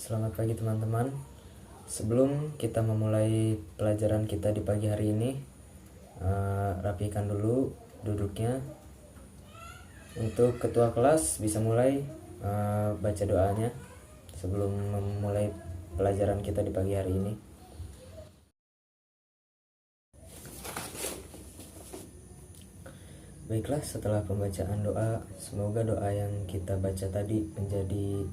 Selamat pagi teman-teman. Sebelum kita memulai pelajaran kita di pagi hari ini, rapikan dulu duduknya. Untuk ketua kelas bisa mulai baca doanya sebelum memulai pelajaran kita di pagi hari ini. Baiklah, setelah pembacaan doa, semoga doa yang kita baca tadi menjadi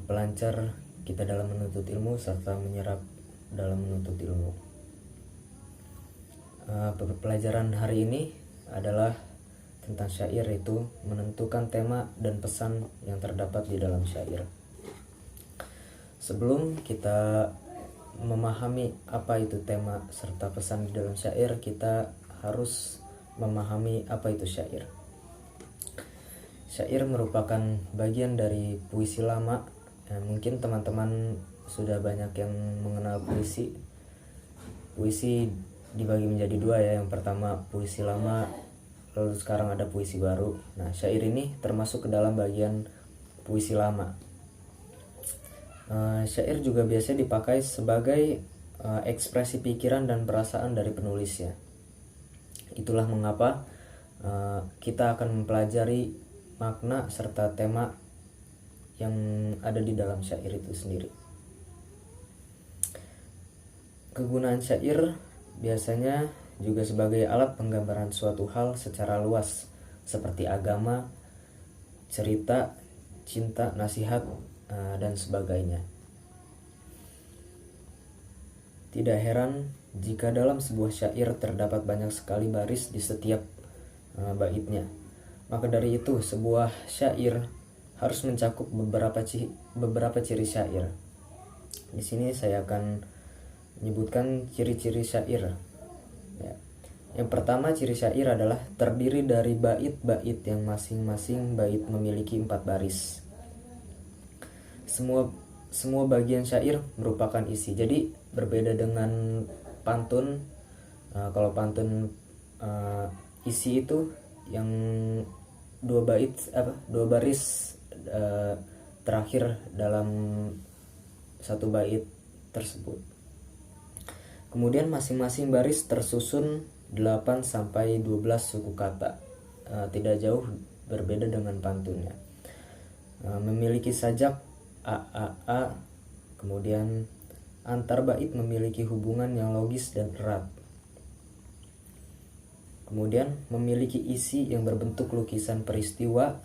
pelancar kita dalam menuntut ilmu serta menyerap dalam menuntut ilmu. Pelajaran hari ini adalah tentang syair, itu menentukan tema dan pesan yang terdapat di dalam syair. Sebelum kita memahami apa itu tema serta pesan di dalam syair, kita harus memahami apa itu syair. Syair merupakan bagian dari puisi lama. Mungkin teman-teman sudah banyak yang mengenal puisi. Puisi dibagi menjadi dua ya. Yang pertama puisi lama, lalu sekarang ada puisi baru. Nah, syair ini termasuk ke dalam bagian puisi lama. Syair juga biasa dipakai sebagai ekspresi pikiran dan perasaan dari penulisnya. Itulah mengapa kita akan mempelajari makna serta tema yang ada di dalam syair itu sendiri. Kegunaan syair biasanya juga sebagai alat penggambaran suatu hal secara luas, seperti agama, cerita, cinta, nasihat, dan sebagainya. Tidak heran jika dalam sebuah syair terdapat banyak sekali baris di setiap baitnya. Maka dari itu, sebuah syair harus mencakup beberapa ciri syair. Di sini saya akan menyebutkan ciri-ciri syair. Ya. Yang pertama, ciri syair adalah terdiri dari bait-bait yang masing-masing bait memiliki 4 baris. Semua bagian syair merupakan isi. Jadi berbeda dengan pantun. Kalau pantun isi itu yang dua baris terakhir dalam satu bait tersebut. Kemudian masing-masing baris tersusun 8 sampai 12 suku kata. Tidak jauh berbeda dengan pantunnya. Memiliki sajak a, kemudian antar bait memiliki hubungan yang logis dan erat. Kemudian memiliki isi yang berbentuk lukisan peristiwa,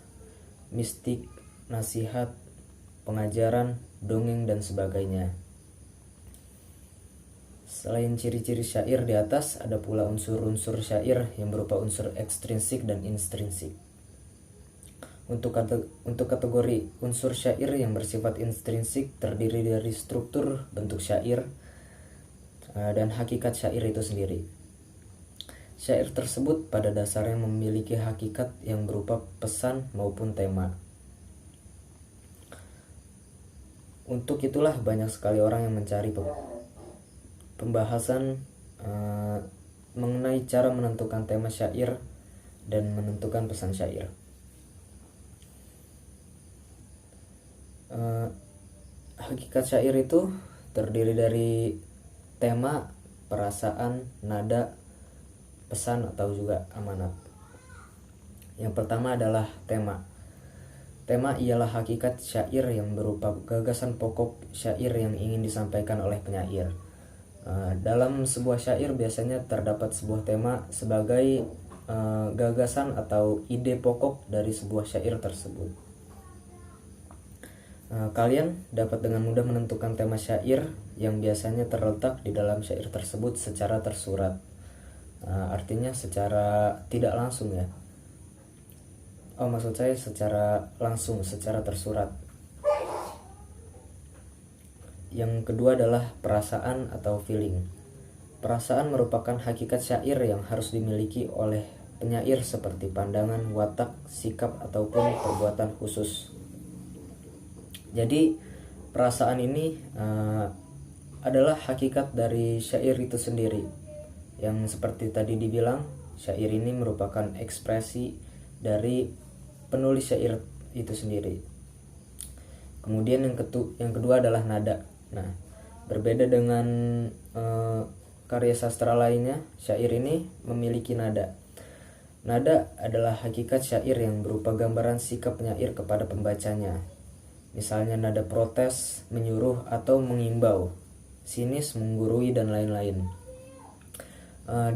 mistik, nasihat, pengajaran, dongeng, dan sebagainya. Selain ciri-ciri syair di atas, ada pula unsur-unsur syair yang berupa unsur ekstrinsik dan intrinsik. Untuk kategori unsur syair yang bersifat intrinsik terdiri dari struktur bentuk syair dan hakikat syair itu sendiri. Syair tersebut pada dasarnya memiliki hakikat yang berupa pesan maupun tema. Untuk itulah banyak sekali orang yang mencari pembahasan mengenai cara menentukan tema syair dan menentukan pesan syair. Hakikat syair itu terdiri dari tema, perasaan, nada, pesan atau juga amanat. Yang pertama adalah tema. Tema ialah hakikat syair yang berupa gagasan pokok syair yang ingin disampaikan oleh penyair. Dalam sebuah syair biasanya terdapat sebuah tema sebagai gagasan atau ide pokok dari sebuah syair tersebut. Kalian dapat dengan mudah menentukan tema syair yang biasanya terletak di dalam syair tersebut secara tersurat. Artinya secara tidak langsung ya. Maksud saya secara langsung, secara tersurat. Yang kedua adalah perasaan atau feeling. Perasaan merupakan hakikat syair yang harus dimiliki oleh penyair seperti pandangan, watak, sikap, ataupun perbuatan khusus. Jadi perasaan ini adalah hakikat dari syair itu sendiri. Yang seperti tadi dibilang, syair ini merupakan ekspresi dari penulis syair itu sendiri. Kemudian yang kedua adalah nada. Nah, berbeda dengan karya sastra lainnya, syair ini memiliki nada. Nada adalah hakikat syair yang berupa gambaran sikap penyair kepada pembacanya. Misalnya nada protes, menyuruh atau mengimbau, sinis, menggurui, dan lain-lain.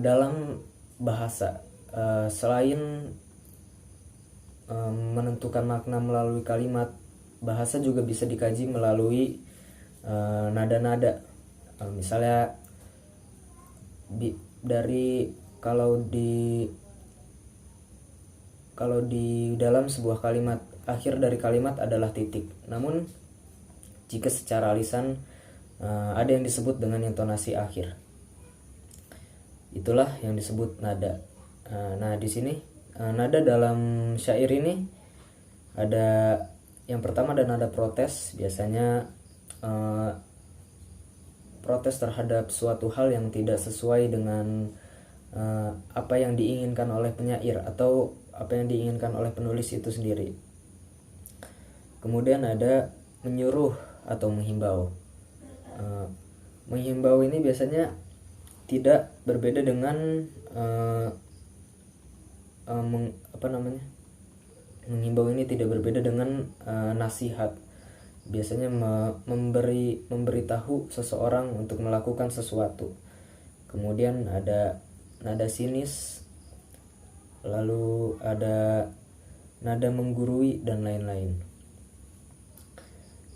Dalam bahasa, selain menentukan makna melalui kalimat, bahasa juga bisa dikaji melalui nada-nada. Misalnya dari kalau di dalam sebuah kalimat, akhir dari kalimat adalah titik. Namun jika secara lisan ada yang disebut dengan intonasi akhir. Itulah yang disebut nada. Nah, di sini nada dalam syair ini ada yang pertama ada nada protes, biasanya protes terhadap suatu hal yang tidak sesuai dengan apa yang diinginkan oleh penyair atau apa yang diinginkan oleh penulis itu sendiri. Kemudian ada menyuruh atau menghimbau. Menghimbau ini biasanya tidak berbeda dengan menghimbau ini tidak berbeda dengan nasihat. Biasanya memberitahu seseorang untuk melakukan sesuatu. Kemudian ada nada sinis, lalu ada nada menggurui, dan lain-lain.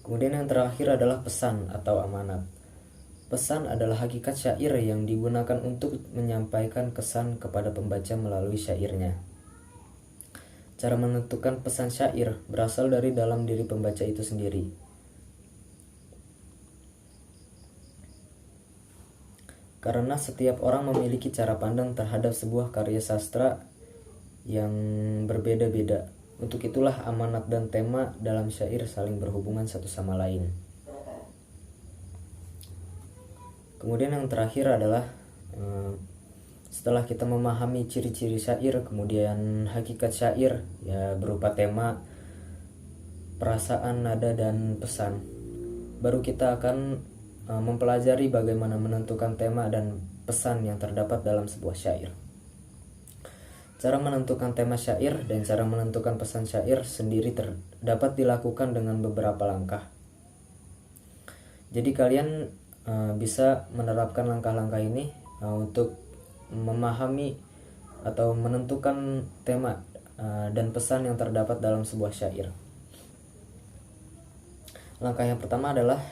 Kemudian yang terakhir adalah pesan atau amanat. Pesan adalah hakikat syair yang digunakan untuk menyampaikan kesan kepada pembaca melalui syairnya. Cara menentukan pesan syair berasal dari dalam diri pembaca itu sendiri. Karena setiap orang memiliki cara pandang terhadap sebuah karya sastra yang berbeda-beda. Untuk itulah amanat dan tema dalam syair saling berhubungan satu sama lain. Kemudian yang terakhir adalah setelah kita memahami ciri-ciri syair, kemudian hakikat syair ya berupa tema, perasaan, nada, dan pesan, baru kita akan mempelajari bagaimana menentukan tema dan pesan yang terdapat dalam sebuah syair. Cara menentukan tema syair dan cara menentukan pesan syair sendiri dapat dilakukan dengan beberapa langkah. Jadi kalian bisa menerapkan langkah-langkah ini untuk memahami atau menentukan tema dan pesan yang terdapat dalam sebuah syair. Langkah yang pertama adalah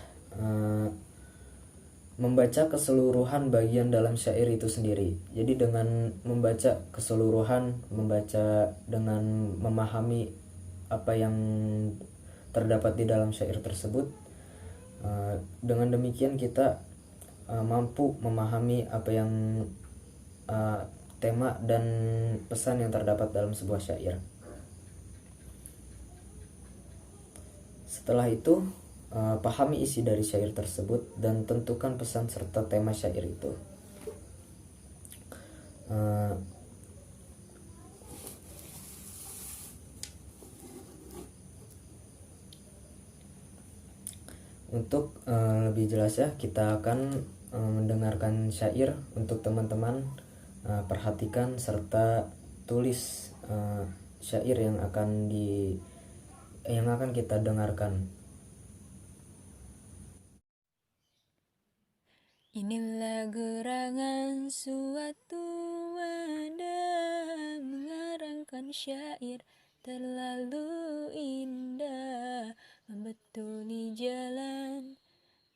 membaca keseluruhan bagian dalam syair itu sendiri. Jadi dengan membaca keseluruhan, membaca dengan memahami apa yang terdapat di dalam syair tersebut, dengan demikian kita mampu memahami apa yang tema dan pesan yang terdapat dalam sebuah syair. Setelah itu pahami isi dari syair tersebut dan tentukan pesan serta tema syair itu. Untuk lebih jelas ya, kita akan mendengarkan syair. Untuk teman-teman perhatikan serta tulis syair yang akan kita dengarkan. Inilah gerangan suatu nada mengarangkan syair terlalu indah, membetuli jalan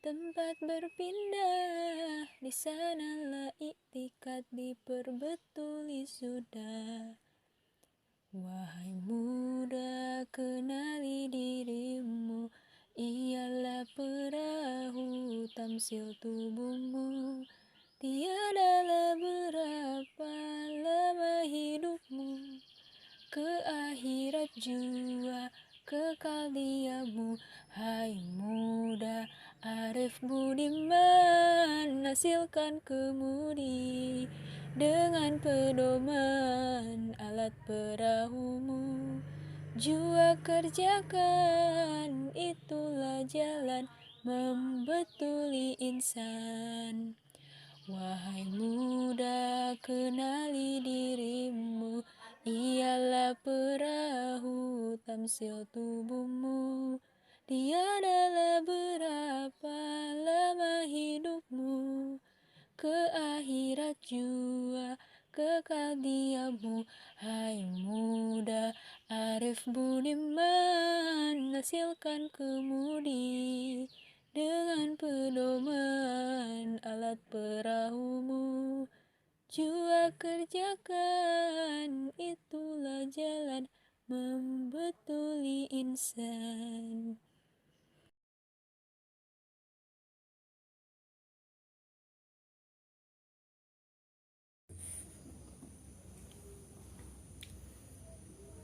tempat berpindah, di sanalah iktikat diperbetuli sudah. Wahai muda, kenali dirimu, ialah perahu tamsil tubuhmu. Tiadalah berapa lama hidupmu, ke akhirat jua kekal diamu. Hai muda, arif budiman, hasilkan kemudi dengan pedoman alat perahumu. Jua kerjakan, itulah jalan membetuli insan. Wahai muda, kenali dirimu, ialah perahu tamsil tubuhmu. Dia adalah berapa lama hidupmu, ke akhirat jua kekal diammu. Hai muda, arif budiman, hasilkan kemudi dengan pedoman alat perahumu. Jua kerjakan, itulah jalan membetuli insan.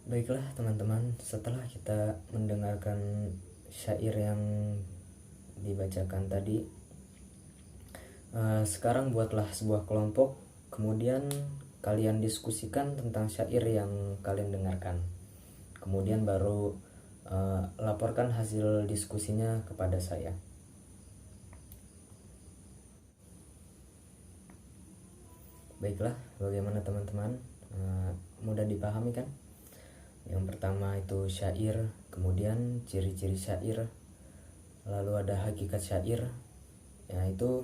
Baiklah teman-teman, setelah kita mendengarkan syair yang dibacakan tadi, sekarang buatlah sebuah kelompok, kemudian kalian diskusikan tentang syair yang kalian dengarkan. Kemudian baru laporkan hasil diskusinya kepada saya. Baiklah, bagaimana teman-teman? Mudah dipahami kan? Yang pertama itu syair, kemudian ciri-ciri syair, lalu ada hakikat syair, yaitu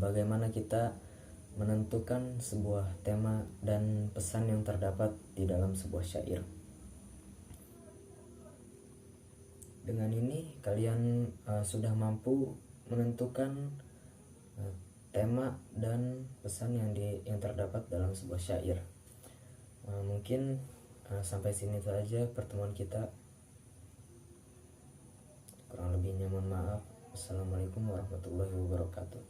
bagaimana kita menentukan sebuah tema dan pesan yang terdapat di dalam sebuah syair. Dengan ini kalian sudah mampu menentukan tema dan pesan yang terdapat dalam sebuah syair. Mungkin sampai sini saja pertemuan kita. Kurang lebihnya mohon maaf. Assalamualaikum warahmatullahi wabarakatuh.